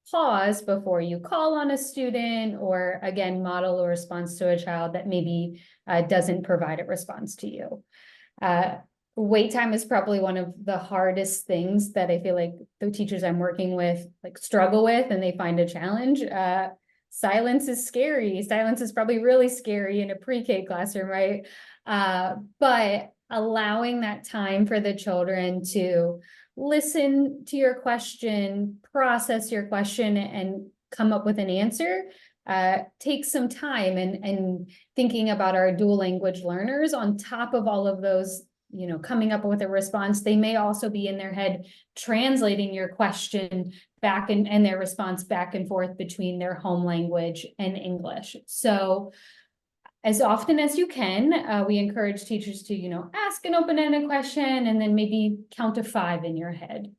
pause before you call on a student or again, model a response to a child that maybe doesn't provide a response to you. Wait time is probably one of the hardest things that I feel like the teachers I'm working with struggle with and they find a challenge. Silence is scary. Silence is probably really scary in a pre-K classroom, right? But allowing that time for the children to listen to your question, process your question, and come up with an answer takes some time. And thinking about our dual language learners on top of all of those, coming up with a response, they may also be in their head translating your question back and their response back and forth between their home language and English. So as often as you can, we encourage teachers to, ask an open-ended question and then maybe count to 5 in your head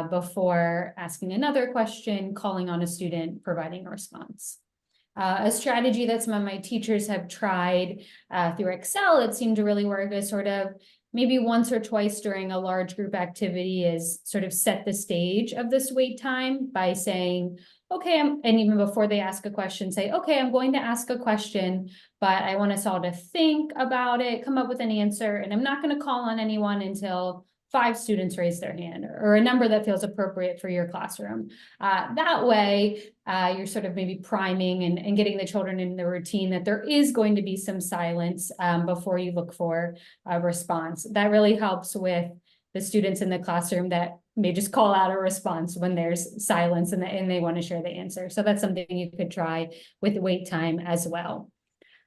before asking another question, calling on a student, providing a response. A strategy that some of my teachers have tried through Excel, it seemed to really work, is sort of maybe once or twice during a large group activity is sort of set the stage of this wait time by saying, okay, and even before they ask a question, say, okay, I'm going to ask a question, but I want us all to think about it, come up with an answer, and I'm not going to call on anyone until 5 students raise their hand or a number that feels appropriate for your classroom. That way, you're sort of maybe priming and getting the children in the routine that there is going to be some silence before you look for a response. That really helps with the students in the classroom that may just call out a response when there's silence and they want to share the answer. So that's something you could try with wait time as well.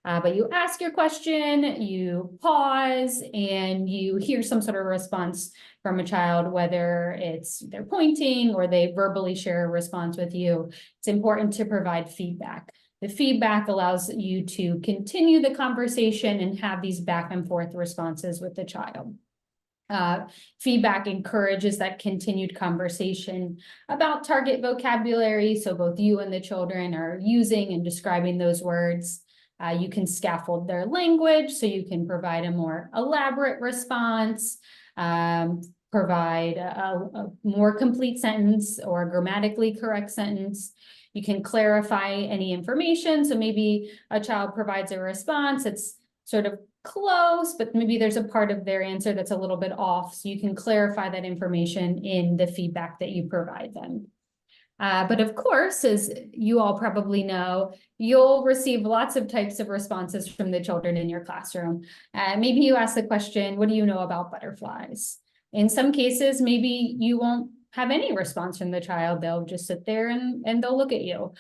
But you ask your question, you pause, and you hear some sort of response from a child, whether it's they're pointing or they verbally share a response with you. It's important to provide feedback. The feedback allows you to continue the conversation and have these back and forth responses with the child. Feedback encourages that continued conversation about target vocabulary. So both you and the children are using and describing those words. You can scaffold their language, so you can provide a more elaborate response, provide a more complete sentence or a grammatically correct sentence. You can clarify any information. So maybe a child provides a response that's sort of close, but maybe there's a part of their answer that's a little bit off. So you can clarify that information in the feedback that you provide them. But of course, as you all probably know, you'll receive lots of types of responses from the children in your classroom. Maybe you ask the question, what do you know about butterflies? In some cases, maybe you won't have any response from the child. They'll just sit there and they'll look at you.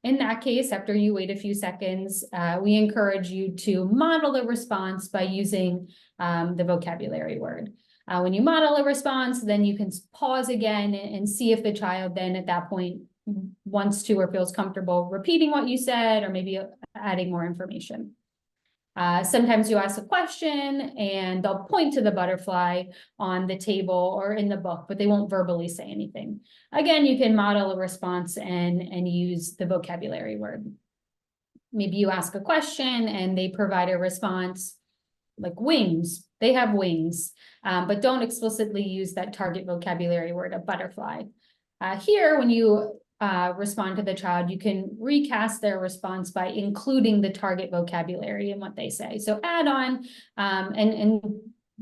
In that case, after you wait a few seconds, we encourage you to model a response by using the vocabulary word. When you model a response, then you can pause again and see if the child then at that point wants to or feels comfortable repeating what you said or maybe adding more information. Sometimes you ask a question and they'll point to the butterfly on the table or in the book, but they won't verbally say anything. Again, you can model a response and use the vocabulary word. Maybe you ask a question and they provide a response like wings. They have wings, but don't explicitly use that target vocabulary word, a butterfly. Here, when you respond to the child, you can recast their response by including the target vocabulary in what they say. So add on and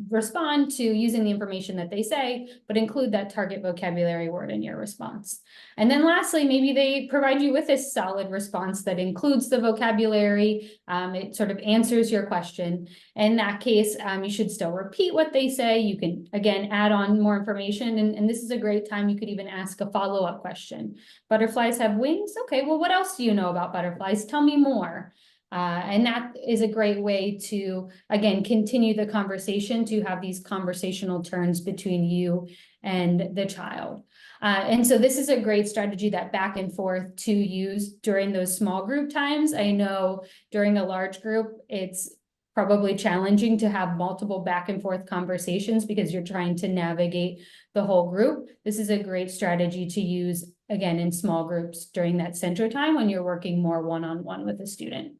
respond to using the information that they say, but include that target vocabulary word in your response. And then lastly, maybe they provide you with a solid response that includes the vocabulary. It sort of answers your question. In that case, you should still repeat what they say. You can, again, add on more information. And this is a great time. You could even ask a follow-up question. Butterflies have wings? Okay, well, what else do you know about butterflies? Tell me more. And that is a great way to, again, continue the conversation, to have these conversational turns between you and the child. And so this is a great strategy, that back and forth, to use during those small group times. I know during a large group, it's probably challenging to have multiple back and forth conversations because you're trying to navigate the whole group. This is a great strategy to use, again, in small groups during that center time when you're working more one-on-one with a student.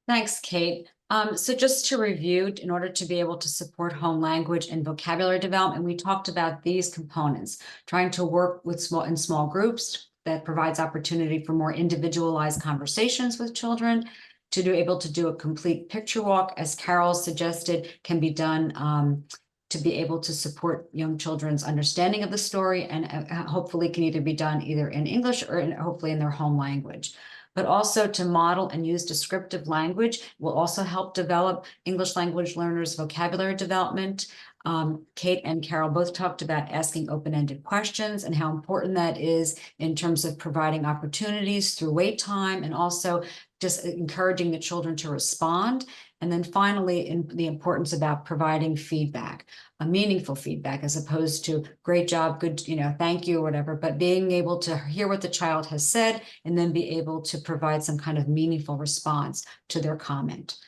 Thanks, Kate. So just to review, in order to be able to support home language and vocabulary development, we talked about these components: trying to work with small groups that provides opportunity for more individualized conversations with children, to be able to do a complete picture walk, as Carol suggested, can be done to be able to support young children's understanding of the story, and hopefully can either be done either in English or hopefully in their home language. But also to model and use descriptive language will also help develop English language learners' vocabulary development. Kate and Carol both talked about asking open-ended questions and how important that is in terms of providing opportunities through wait time, and also just encouraging the children to respond. And then finally, in the importance about providing feedback, a meaningful feedback, as opposed to great job, good, thank you, or whatever, but being able to hear what the child has said and then be able to provide some kind of meaningful response to their comment.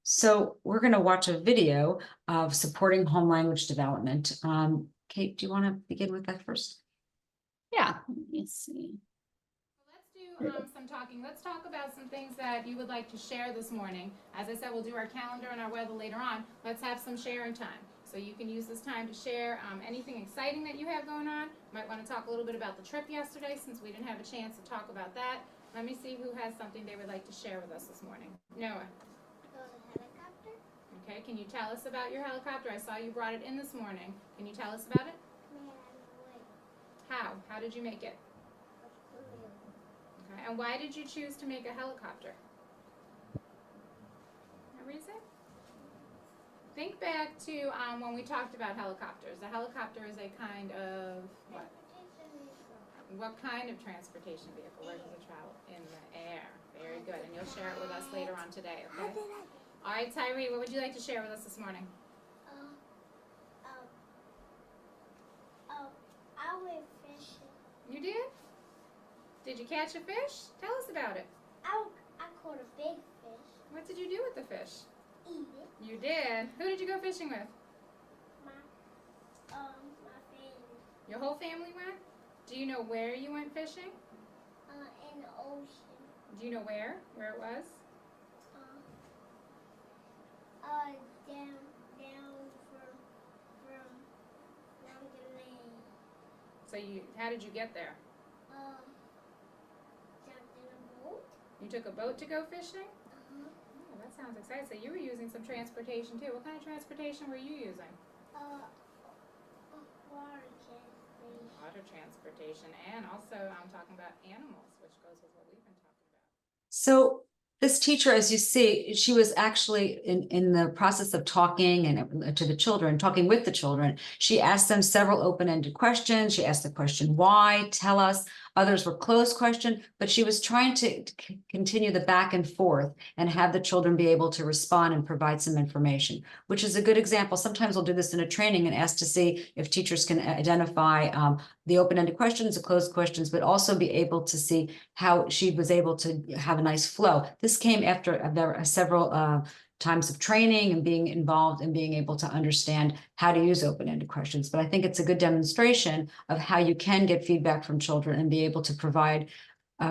So we're going to watch a video of supporting home language development. Kate, do you want to begin with that first? Yeah, let me see. Let's do some talking. Let's talk about some things that you would like to share this morning. As I said, we'll do our calendar and our weather later on. Let's have some sharing time. So you can use this time to share anything exciting that you have going on. Might want to talk a little bit about the trip yesterday, since we didn't have a chance to talk about that. Let me see who has something they would like to share with us this morning. Noah. Helicopter? Okay, can you tell us about your helicopter? I saw you brought it in this morning. Can you tell us about it? How? How did you make it? Okay, and why did you choose to make a helicopter? No reason? Think back to when we talked about helicopters. A helicopter is a kind of what? What kind of transportation vehicle? Where does it travel? In the air. Very good. And you'll share it with us later on today, okay? All right, Tyree, what would you like to share with us this morning? did? Did you catch a fish? Tell us about it. I caught a big fish. What did you do with the fish? Eat it. You did. Who did you go fishing with? My family. Your whole family went? Do you know where you went fishing? In the ocean. Do you know where it was? Down from the lane. So how did you get there? Jumped in a boat. You took a boat to go fishing? Uh-huh. Oh, that sounds exciting. So you were using some transportation too. What kind of transportation were you using? Water transportation. Water transportation. And also I'm talking about animals, which goes with what we've been talking about. So this teacher, as you see, she was actually in the process of talking and to the children, talking with the children. She asked them several open-ended questions. She asked the question, why, tell us. Others were closed question, but she was trying to continue the back and forth and have the children be able to respond and provide some information, which is a good example. Sometimes we'll do this in a training and ask to see if teachers can identify the open-ended questions, the closed questions, but also be able to see how she was able to have a nice flow. This came after several times of training and being involved and being able to understand how to use open-ended questions. But I think it's a good demonstration of how you can get feedback from children and be able to provide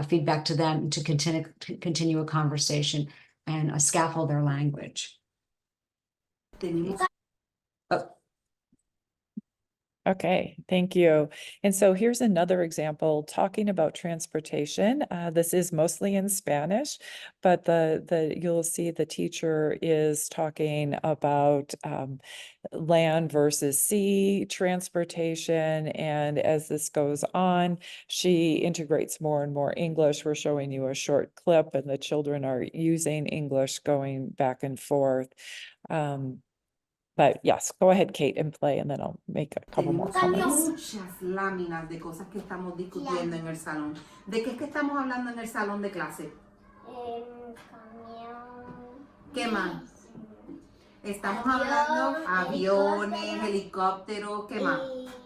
feedback to them to continue a conversation and scaffold their language. Okay, thank you. And so here's another example talking about transportation. This is mostly in Spanish, but you'll see the teacher is talking about land versus sea transportation. And as this goes on, she integrates more and more English. We're showing you a short clip and the children are using English going back and forth. But yes, go ahead, Kate, and play, and then I'll make a couple more comments. Muchas láminas de cosas que estamos discutiendo en el salón. ¿De qué es que estamos hablando en el salón de clase? Camión. ¿Qué más? Estamos hablando aviones, helicópteros, ¿qué más?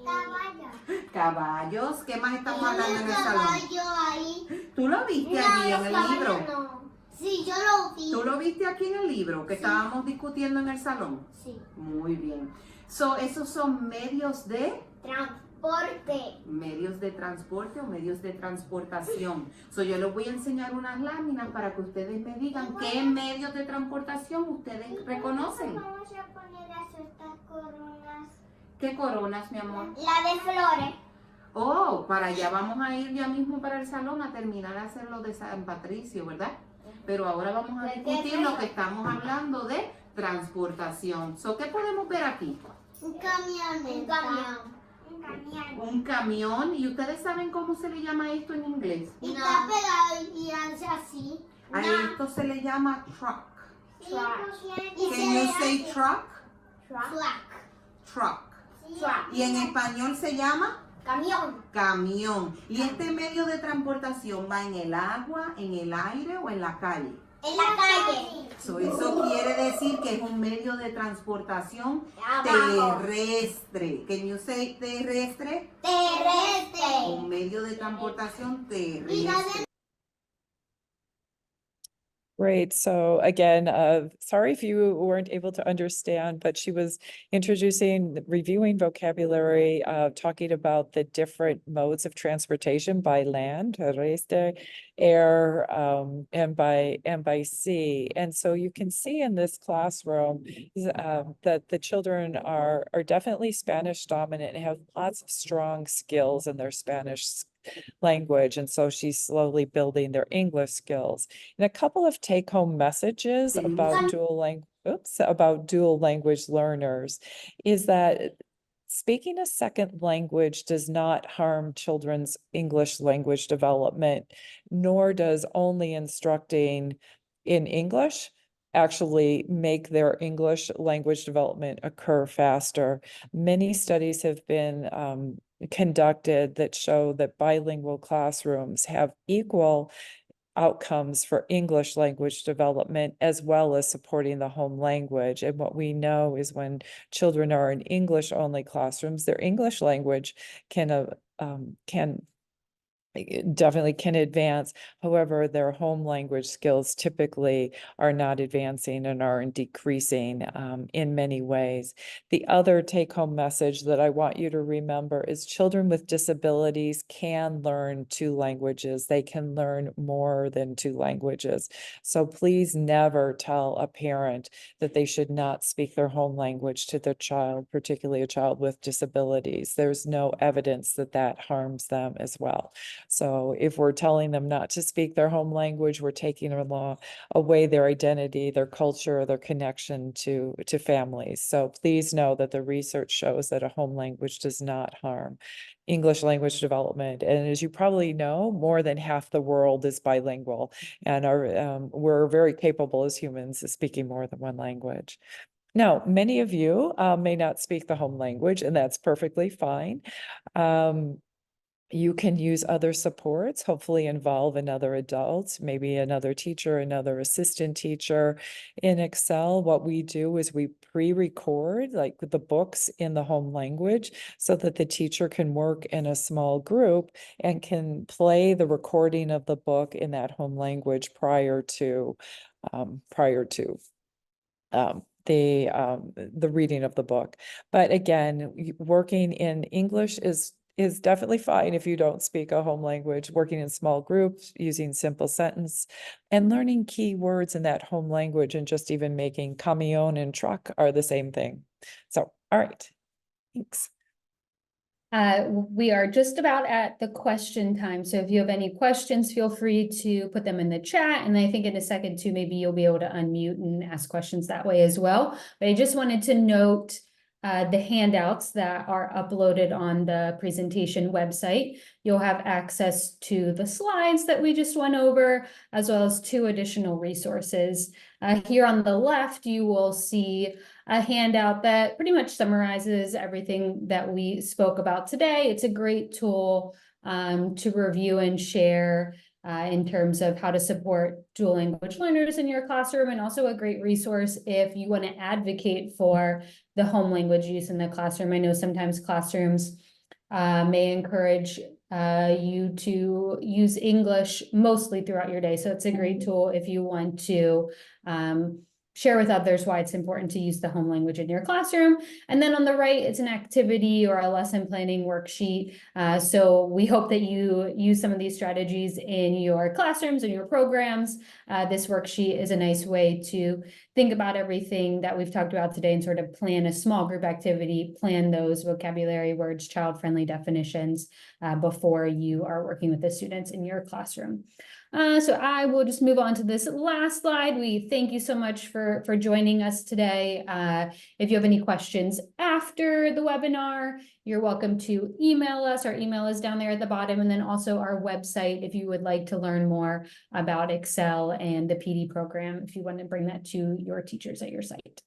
Caballo. Caballos, ¿qué más estamos hablando en el salón? Caballo ahí. ¿Tú lo viste allí en el libro? No. Sí, yo lo vi. ¿Tú lo viste aquí en el libro que estábamos discutiendo en el salón? Sí. Muy bien. Esos son medios de transporte. Medios de transporte o medios de transportación. Yo les voy a enseñar unas láminas para que ustedes me digan qué medios de transportación ustedes reconocen. Vamos a poner estas coronas. ¿Qué coronas, mi amor? La de flores. Oh, para allá vamos a ir ya mismo para el salón a terminar de hacer lo de San Patricio, ¿verdad? Pero ahora vamos a discutir lo que estamos hablando de transportación. ¿Qué podemos ver aquí? Un camión. Un camión. Un camión. Un camión. ¿Y ustedes saben cómo se le llama esto en inglés? Y está pegado y hace así. A esto se le llama truck. Truck. Can you say truck? Truck. Truck. Y en español se llama Camión. camión. ¿Y este medio de transportación va en el agua, en el aire o en la calle? En la calle. Eso quiere decir que es un medio de transportación Abajo. terrestre. Can you say terrestre? Terrestre. Un medio de transportación terrestre. Great. So again, sorry if you weren't able to understand, but she was reviewing vocabulary, talking about the different modes of transportation by land, terrestre, air, and by sea. And so you can see in this classroom that the children are definitely Spanish dominant and have lots of strong skills in their Spanish language. And so she's slowly building their English skills. And a couple of take-home messages about dual language learners is that speaking a second language does not harm children's English language development, nor does only instructing in English actually make their English language development occur faster. Many studies have been conducted that show that bilingual classrooms have equal outcomes for English language development as well as supporting the home language. And what we know is when children are in English only classrooms, their English language can definitely can advance. However, their home language skills typically are not advancing and are decreasing in many ways. The other take-home message that I want you to remember is children with disabilities can learn 2 languages. They can learn more than 2 languages. So please never tell a parent that they should not speak their home language to their child, particularly a child with disabilities. There's no evidence that that harms them as well. So if we're telling them not to speak their home language, we're taking away their identity, their culture, their connection to families. So please know that the research shows that a home language does not harm English language development. And as you probably know, more than half the world is bilingual, and we're very capable as humans of speaking more than one language. Now, many of you may not speak the home language, and that's perfectly fine. You can use other supports, hopefully involve another adult, maybe another teacher, another assistant teacher. In Excel, what we do is we pre-record like the books in the home language so that the teacher can work in a small group and can play the recording of the book in that home language prior to the reading of the book. But again, working in English is definitely fine if you don't speak a home language. Working in small groups, using simple sentence, and learning key words in that home language, and just even making camion and truck are the same thing. So, all right, thanks. We are just about at the question time. So if you have any questions, feel free to put them in the chat. And I think in a second too, maybe you'll be able to unmute and ask questions that way as well. But I just wanted to note the handouts that are uploaded on the presentation website. You'll have access to the slides that we just went over, as well as 2 additional resources. Here on the left, you will see a handout that pretty much summarizes everything that we spoke about today. It's a great tool to review and share in terms of how to support dual language learners in your classroom, and also a great resource if you want to advocate for the home language use in the classroom. I know sometimes classrooms may encourage you to use English mostly throughout your day. So it's a great tool if you want to share with others why it's important to use the home language in your classroom. And then on the right, it's an activity or a lesson planning worksheet. So we hope that you use some of these strategies in your classrooms and your programs. This worksheet is a nice way to think about everything that we've talked about today and sort of plan a small group activity, plan those vocabulary words, child-friendly definitions before you are working with the students in your classroom. So I will just move on to this last slide. We thank you so much for joining us today. If you have any questions after the webinar, you're welcome to email us. Our email is down there at the bottom, and then also our website if you would like to learn more about Excel and the PD program, if you want to bring that to your teachers at your site.